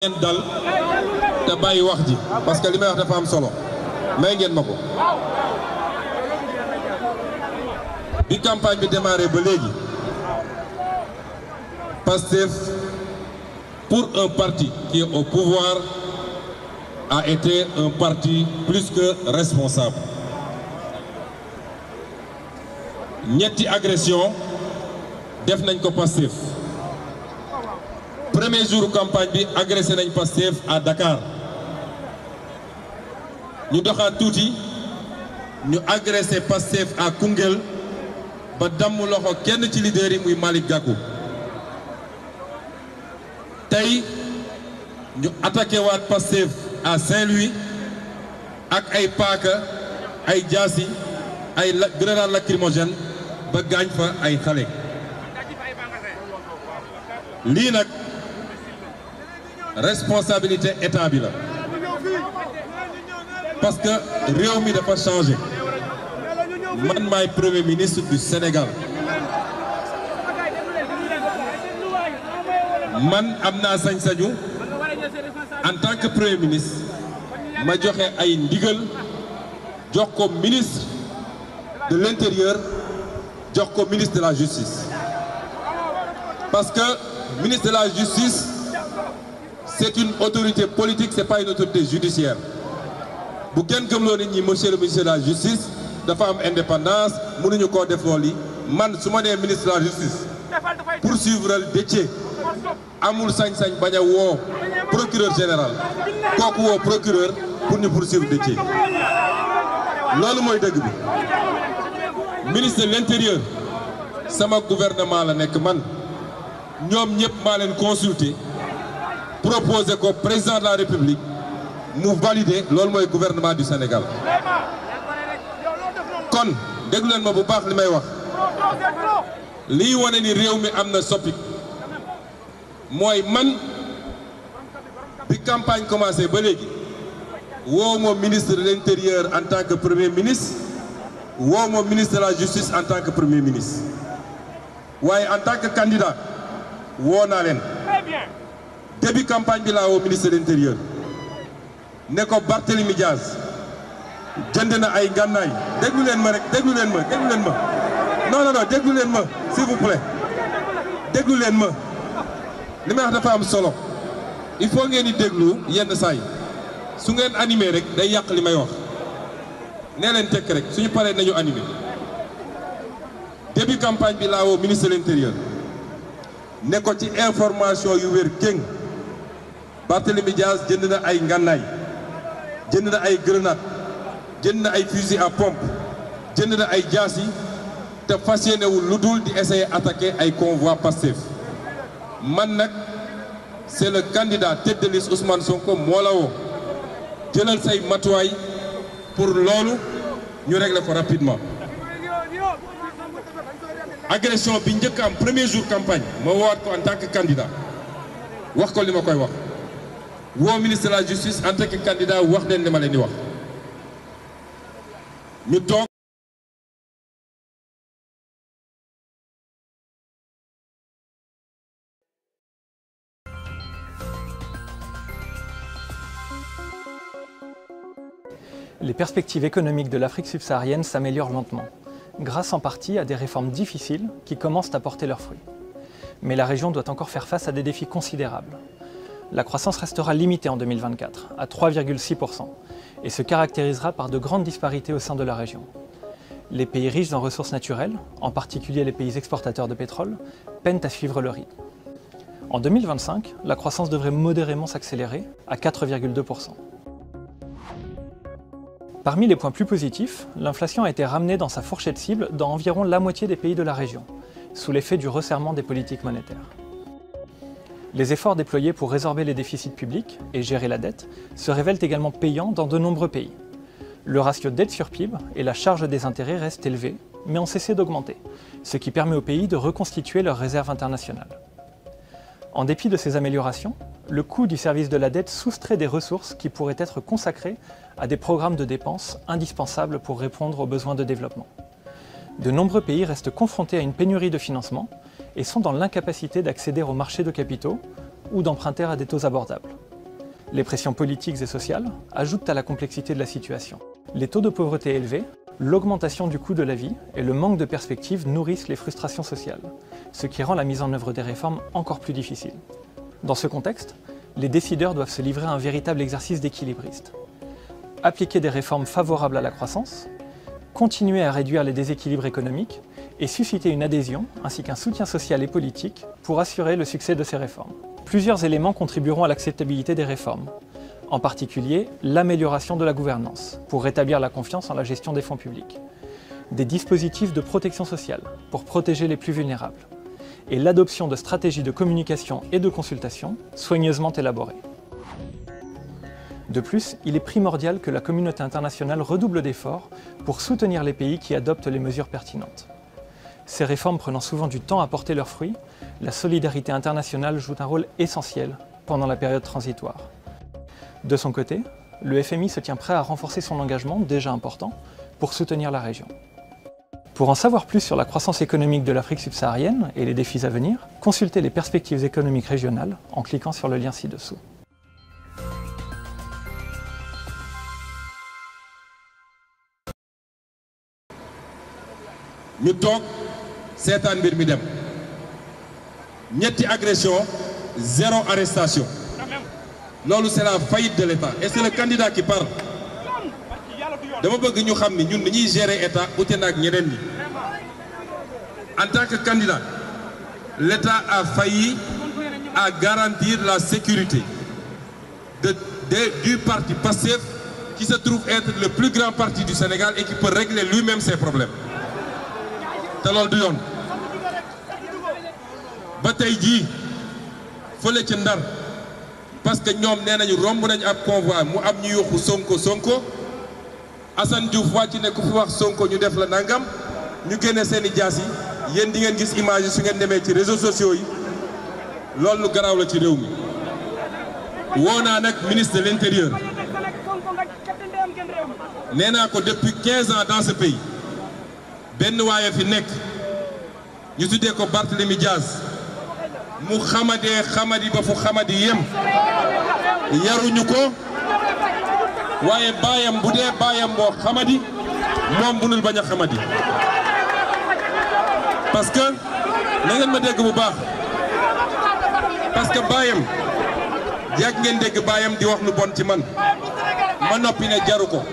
ngeen dal te bàyyi wax ji parce que li may wax dafa am solo may ngeen ma ko bi campagne bi démarré ba léegi Pastef pour un parti qui est au pouvoir a été un parti plus que responsable. ñetti agression def nañ ko Pastef premier jour campagne bi agressé nañ Pastef à Dakar ñu doxaat tuuti ñu agressé Pastef à Koungheul ba damm loxo kenn ci leader yi muy Malick Gakou tey ñu attaqué waat Pastef à Saint-Louis ak ay paaka ay jaasi ay grenade lacrymogène ba gaañ fa ay xale lii nag responsabilité état bi la parce que réew mi dafa changé man maay premier ministre du Sénégal man am naa sañ-sañu en tant que premier ministre ma joxe ay ndigal jox ko ministre de l'intérieur jox ko ministre de la justice parce que ministre de la justice c'est une autorité politique c'est pas une autorité judiciaire bu kenn gëmloo nit ñi monsieur le ministre de la justice dafa am indépendance mënuñu koo def loolu man su ma nee ministre de la justice poursuivre Déthié amul sañ-sañ bañ a woo procureur général kooku woo procureur pour ñu poursuivre Déthié loolu mooy dëgg bi ministre de l'intérieur sama gouvernement la nekk man ñoom ñëpp maa leen consulter proposer ko président de la république mu valider loolu mooy gouvernement du Sénégal kon déglu leen ma bu baax li may wax liy wane ni réew mi am na soppi mooy man bi campagne commencé ba léegi woo ma ministre de l'intérieur en tant que premier ministre woo ma ministre de la justice en tant que premier ministre waaye en tant que candidat woo naa leen début campagne bi laa woo ministre de l'intérieur ne ko Barthélémy Diaz jënd na ay ngànnaay déglu leen ma rek déglu leen ma non déglu leen ma s'il vous plaît déglu leen ma li may wax dafa am solo il faut ngeen di déglu yenn saa yi su ngeen animé rek day yàq li may wax nee leen tekk rek suñu paree nañu animé début campagne bi laa woo ministre de l'intérieur ne ko ci information yu wér kéng Barthélémy Diaz jënd na ay ngànnaay jënd na ay grenade jënd na ay fusil à pompe jënd na ay jaasi te fas yéenewul lu dul di essayer attaquer ay convoi Pastef man nag c'est le candidat tête de liste Ousmane Sonko moo la woo jëlal say matuwaay pour loolu ñu régler ko rapidement agression bi njëkk am premier jour campagne ma woowaat ko en tant que candidat wax ko li ma koy wax woo ministre de la justice en tant que candidat wax leen li ma leen di wax ñu toog Les perspectives économiques de l'Afrique subsaharienne s'améliorent lentement, grâce en partie à des réformes difficiles qui commencent à porter leurs fruits. Mais la région doit encore faire face à des défis considérables. La croissance restera limitée en 2024, à 3,6%, et se caractérisera par de grandes disparités au sein de la région. Les pays riches en ressources naturelles, en particulier les pays exportateurs de pétrole, peinent à suivre le rythme. En 2025, la croissance devrait modérément s'accélérer, à 4,2%. Parmi les points plus positifs, l'inflation a été ramenée dans sa fourchette cible dans environ la moitié des pays de la région, sous l'effet du resserrement des politiques monétaires. Les efforts déployés pour résorber les déficits publics et gérer la dette se révèlent également payants dans de nombreux pays. Le ratio dette sur PIB et la charge des intérêts restent élevés, mais ont cessé d'augmenter, ce qui permet aux pays de reconstituer leurs réserves internationales. En dépit de ces améliorations, le coût du service de la dette soustrait des ressources qui pourraient être consacrées à des programmes de dépenses indispensables pour répondre aux besoins de développement. De nombreux pays restent confrontés à une pénurie de financement et sont dans l'incapacité d'accéder au marché de capitaux ou d'emprunter à des taux abordables. Les pressions politiques et sociales ajoutent à la complexité de la situation. Les taux de pauvreté élevés, l'augmentation du coût de la vie et le manque de perspectives nourrissent les frustrations sociales, ce qui rend la mise en œuvre des réformes encore plus difficile. Dans ce contexte, les décideurs doivent se livrer à un véritable exercice d'équilibriste. Appliquer des réformes favorables à la croissance, continuer à réduire les déséquilibres économiques et susciter une adhésion ainsi qu'un soutien social et politique pour assurer le succès de ces réformes. Plusieurs éléments contribueront à l'acceptabilité des réformes, en particulier l'amélioration de la gouvernance pour rétablir la confiance en la gestion des fonds publics, des dispositifs de protection sociale pour protéger les plus vulnérables, et l'adoption de stratégies de communication et de consultation soigneusement élaborées. De plus, il est primordial que la communauté internationale redouble d'efforts pour soutenir les pays qui adoptent les mesures pertinentes. Ces réformes prenant souvent du temps à porter leurs fruits, la solidarité internationale joue un rôle essentiel pendant la période transitoire. De son côté, le FMI se tient prêt à renforcer son engagement, déjà important, pour soutenir la région. Pour en savoir plus sur la croissance économique de l'Afrique subsaharienne et les défis à venir, consultez les perspectives économiques régionales en cliquant sur le lien ci-dessous. ñu toog seetaan mbir mi dem ñetti agression 0 arrestation loolu c'est la faillite de l'État et c'est le candidat qui parle dama bëgg ñu xam ni ñun dañuy gérer État ute na ak ñeneen ñi en tant que candidat l'État a failli à garantir la sécurité du parti PASTEF qui se trouve être le plus grand parti du Sénégal et qui peut régler lui-même ses problèmes te loolu du yoon ba tey jii fële ci Ndar parce que ñoom nee nañu romb nañu ab convoi mu am ñu yuuxu Sonko Assane Diouf wàcc ne ku fi wax Sonko ñu def la nangam ñu génne seeni jaas yi yéen di ngeen gis image yi su ngeen demee ci réseaux sociaux yi loolu lu garaaw la ci réew mi woo naa nag ministre de l'Intérieur nee naa ko depuis 15 ans dans ce pays benn waaye fi nekk ñu tuddee ko Barthélémy Diaz mu xamadi ba fu xamadi yem yaruñu ko waaye baayam bu dee baayam boo xamadi moom mënul bañ a xamadi parce que na ngeen ma dégg bu baax parce que baayam yàgg ngeen dégg baayam di wax lu bon ci man ma noppi ne jaru ko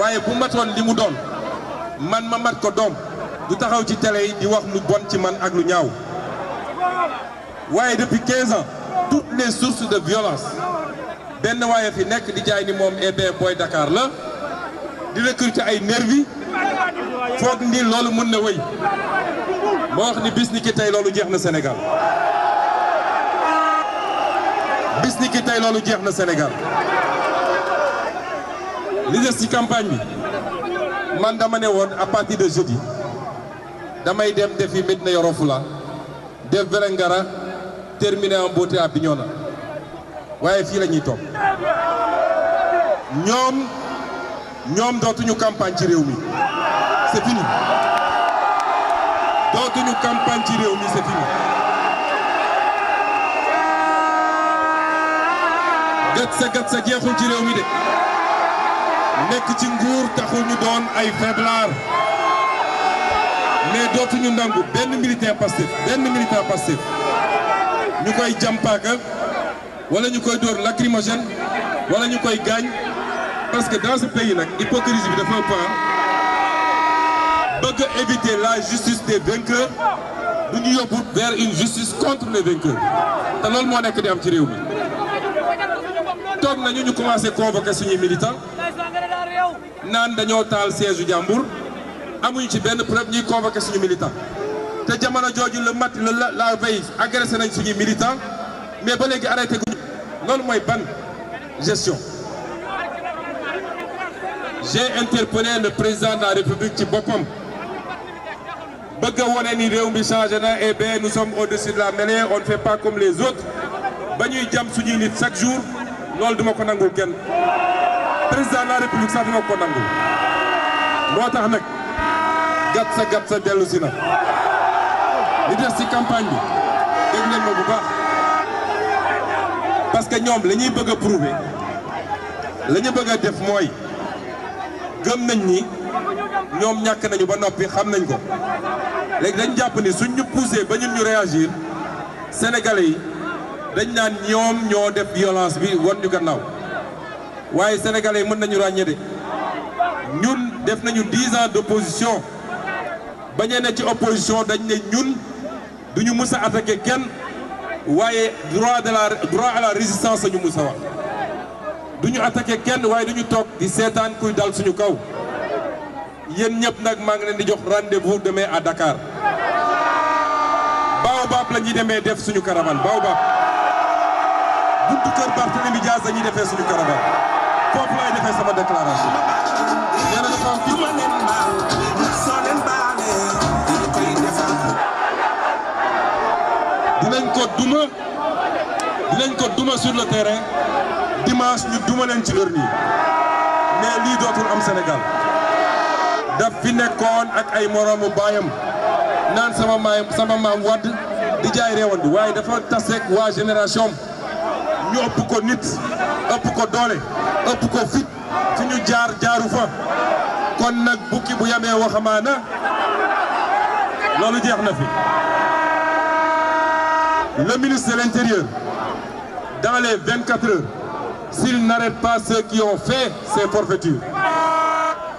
waaye bu matoon li mu doon man ma mat ko doom du taxaw ci télé yi di wax lu bon ci man ak lu ñaaw waaye depuis 15 ans toutes les sources de violence benn waaye fi nekk di jaay ni moom boy Dakar la di recruter ay nervi foog ni loolu mën na wéy moo wax ni bis ni ki tey loolu jeex na Sénégal bis ni ki tey loolu jeex na Sénégal li des ci campagne bi man dama ne woon à partir de jeudi damay dem defi Médina Yoro Foulah def Vélingara terminé en beauté à Bignona waaye fii la ñuy toog ñoom dootuñu campagne ci réew mi c'est fini dootuñu campagne ci réew mi c'est fini gat sa jeexul ci réew mi de nekk ci nguur taxul ñu doon ay faiblard mais dootuñu nangu benn militant Pastef ñu koy jàmpaaka wala ñu koy dóor lacrymogène wala ñu koy gaañ parce que dans ce pays nag hypocrisie bi dafa bëgg éviter la justice des vainqueurs bu ñu yóbbu vers une justice contre les vainqueurs te loolu moo nekk di am ci réew mi toog nañu ñu commencé convoquer suñuy militants naan dañoo taal siège u jàmbur amuñu ci benn preuve ñuy convoquer suñu militant te jamono jooju la veille agressé nañ suñuy militant mais ba léegi arrêté guñu loolu mooy ban gestion. J'ai interpellé le président de la République ci boppam bëgg a wone ni réew mi changé na et bien nous sommes au-dessus de la mêlée on ne fait pas comme les autres ba ñuy jam suñuy nit chaque jour loolu duma ko nangul kenn président de la République sax duma ko nangul moo tax nag gat sa dellu si na li des ci campagne bi dégg leen ma bu baax parce que que ñoom la ñuy bëgg a prouver la ñu bëgg a def mooy gëm nañ ni ñoom ñàkk nañu ba noppi xam nañ ko léegi dañ jàpp ni suñ ñu poussé ba ñun ñu réagir sénégalais yi dañ naan ñoom ñoo def violence bi won ñu gannaaw waaye sénégalais yi mën nañu ràññee de ñun def nañu 10 ans d'opposition bañee ne ci opposition dañ ne ñun duñu mus a attaquer kenn waaye droit à la résistance la ñu mus a wax duñu attaquer kenn waaye duñu toog di seetaan kuy dal suñu kaw yéen ñëpp nag maa ngi leen di jox rendez-vous demain à Dakar Baobab la ñuy demee def suñu caravane Baobab buntu kër Barthélémy Dias la ñuy defee suñu caravane foofu laay defee sama déclaration. nee na dafa am kii dinañ ko duma sur le terrain dimanche ñu duma leen ci heure nii mais lii dootul am Sénégal daf fi nekkoon ak ay moroomu baayam naan sama maam Wade di jaay réewal bi waaye dafa taseeg waa génération ñu ëpp ko nit ëpp ko doole ëpp ko fit fi ñu jaaru fa kon nag bukki bu yamee waxamaana loolu jeex na fi. Le ministre de l'Intérieur, dans les 24 heures, s'il n'arrête pas ceux qui ont fait ces forfaitures,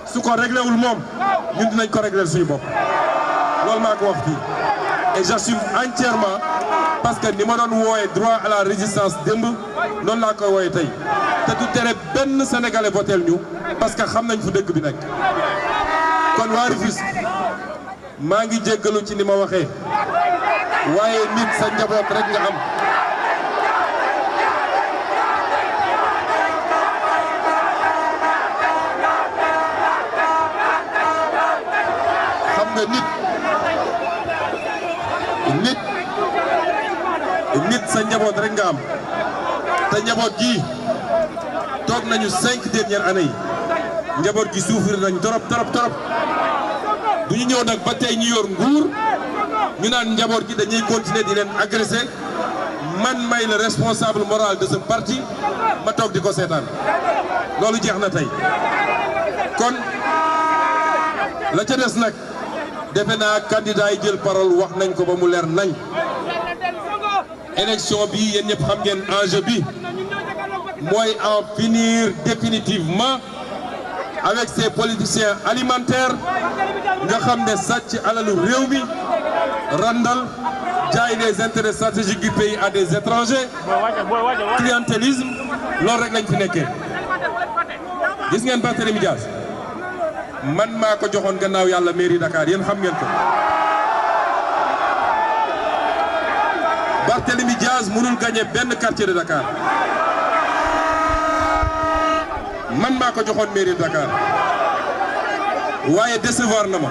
su ko réglé wul moom ñun dinañ ko réglé suñu bopp loolu maa ko wax fii et j'assume entièrement parce que ni ma doon wooyee droit à la résistance démb noonu laa koy wooyee tey te du tere benn sénégalais votel ñu parce que xam nañ fu dëgg bi nekk kon waa Rufisque maa ngi jéggalu ci ni ma waxee waaye nit sa njaboot rek nga am xam nga nit sa njaboot rek nga am te njaboot gi toog nañu 5 dernières années yi njaboot gi souffrir nañ trop du ñu ñëw nag ba tey ñu yor nguur ñu naan njaboot gi dañuy continuer di leen agresser man may le responsable moral de ce parti ma toog di ko seetaan loolu jeex na tey kon la ca des nag defe naa candidat yi jël parole wax nañ ko ba mu leer nañ élection bi yéen ñëpp xam ngeen enjeu bi mooy en finir définitivement avec ces politiciens alimentaires nga xam ne sàcc alalu réew mi randal jaay les intérêts stratégiques du pays à des étrangers clientélisme loolu rek lañ fi nekkee gis ngeen Barthélémy Dias man maa ko joxoon gannaaw yàlla mairie Dakar yéen xam ngeen ko Barthélémy Dias mënul gagner benn quartier de Dakar man maa ko joxoon mairie Dakar waaye décevoir na ma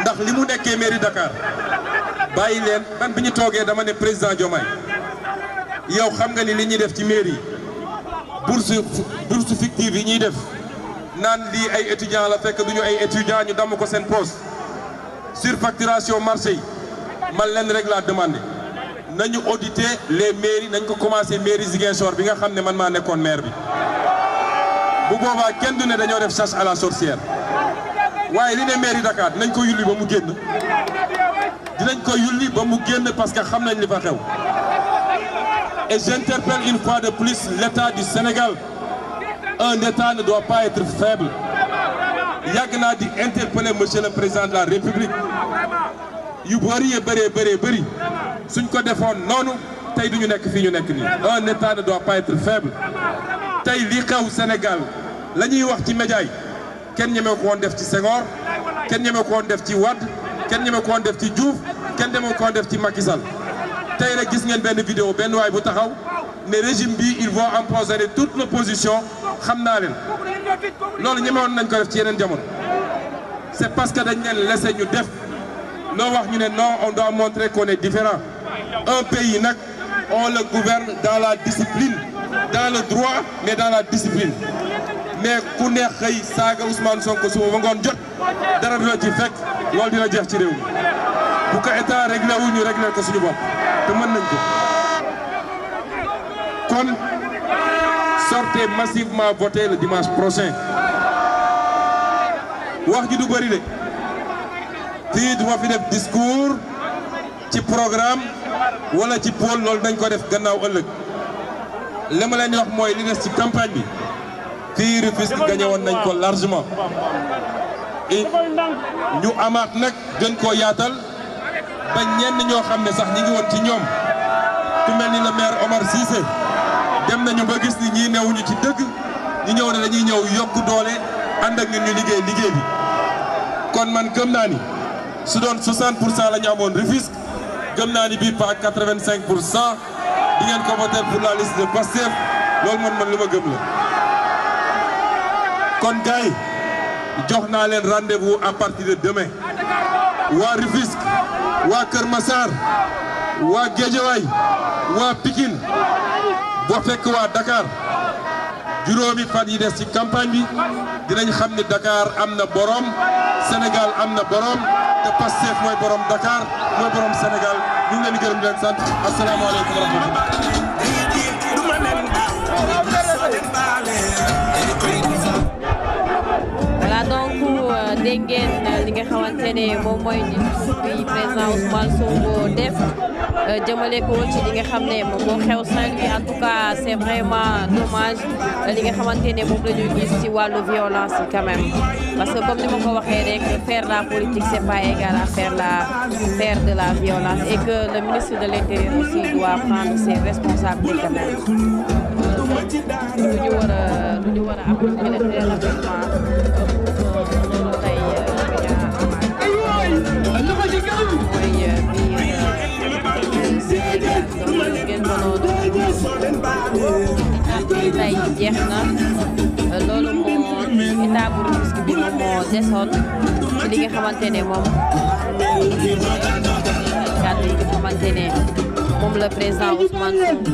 ndax li mu nekkee mairie Dakar bàyyi leen man bi ñu toogee dama ne président Diomaye yow xam nga ni li ñuy def ci mairie bourse fictive yi ñuy def naan lii ay étudiants la fekk du ñu ay étudiants ñu damm ko seen poste surfacturation marché yi man leen rek laa demandé nañu auditer les mairies nañ ko commencé mairie Ziguinchor bi nga xam ne man maa nekkoon maire bi bu boobaa kenn du ne dañoo def chasse à la sorcière waaye li ne mairie Dakar dinañ ko yulli ba mu génn parce que xam nañ li fa xew et j'interpelle une fois de plus l'État du Sénégal un État ne doit pas être faible yàgg naa di interpeller monsieur le président de la République yu bëri suñ ko defoon noonu tey duñu nekk fii ñu nekk nii un État ne doit pas être faible tey li xew Sénégal la ñuy wax ci média yi kenn ñeme ko woon def ci Senghor kenn ñeme ko woon def ci Wade kenn ñeme ko woon def ci Diouf kenn ñeme ko woon def ci Macky Sall tey rek gis ngeen benn vidéo benn waay bu taxaw ne régime bi ils vont empoisonner toute l'opposition xam naa leen loolu ñeme woon nañ ko def ci yeneen jamono c'est parce que dañ leen laisser ñu def loo wax ñu ne non on doit montrer qu'on est différent un pays nag on le gouverne dans la discipline dans le droit mais dans la discipline mais ku neex xëy saaga Ousmane Sonko suba ba ngoon jot dara du la ci fekk loolu dina jeex ci réew mi bu ko état réglé wu ñu réglé ko suñu bopp te mën nañ ko kon sortez massivement voter le dimanche prochain wax ji du bëri de fii du ma fi def discours ci programme wala ci pôle loolu dañ ko def gannaaw ëllëg li ma leen di wax mooy li des ci campagne bi fii Rufisque gagné woon nañ ko largement et ñu amaat nag gën koo yaatal ba ñenn ñoo xam ne sax ñi ngi woon ci ñoom ku mel ni le maire Omar Cissé dem nañu ba gis ni ñii newuñu ci dëgg ñu ñëw ne dañuy ñëw yokk doole ànd ak ñun ñu liggéey bi kon man gëm naa ni su doon 60% la ñu amoon Rufisque gëm naa ni bii pas 85% di ngeen ko voter pour la liste de Pastef loolu man lu ma gëm la kon gars yi jox naa leen rendez-vous à partir de demain waa Rufisque waa Kër Massar waa Guédiawaye waa Pikine boo fekk waa Dakar juróomi fan yi des ci campagne bi dinañ xam ni Dakar am na borom Sénégal am na borom te Pastef mooy borom Dakar mooy borom Sénégal ñu ngi leen di gërëm di leen sant asalaamaaleykum wa rahmatulah. Voilà donc dégg ngeen li nga xamante ne moom mooy discours bi président Ousmane Sonko def jëmale ko ci li nga xam ne moom moo xew Saint-Louis en tout cas c'est vraiment dommage li nga xamante ne moom la ñu gis ci wàllu violence yi quand même parce que comme ni ma ko waxee rek faire la politique c'est pas égal à faire de la violence et que le ministre de l'Intérieur aussi doit prendre ses responsabilités quand même. lu ñu war a appliquer très rapidement loolu tey tey jeex na loolu moo état bu Rufisque bi moom moo desoon ci li nga xamante ne moom kàddu yi nga xamante ne moom la président Ousmane Sonko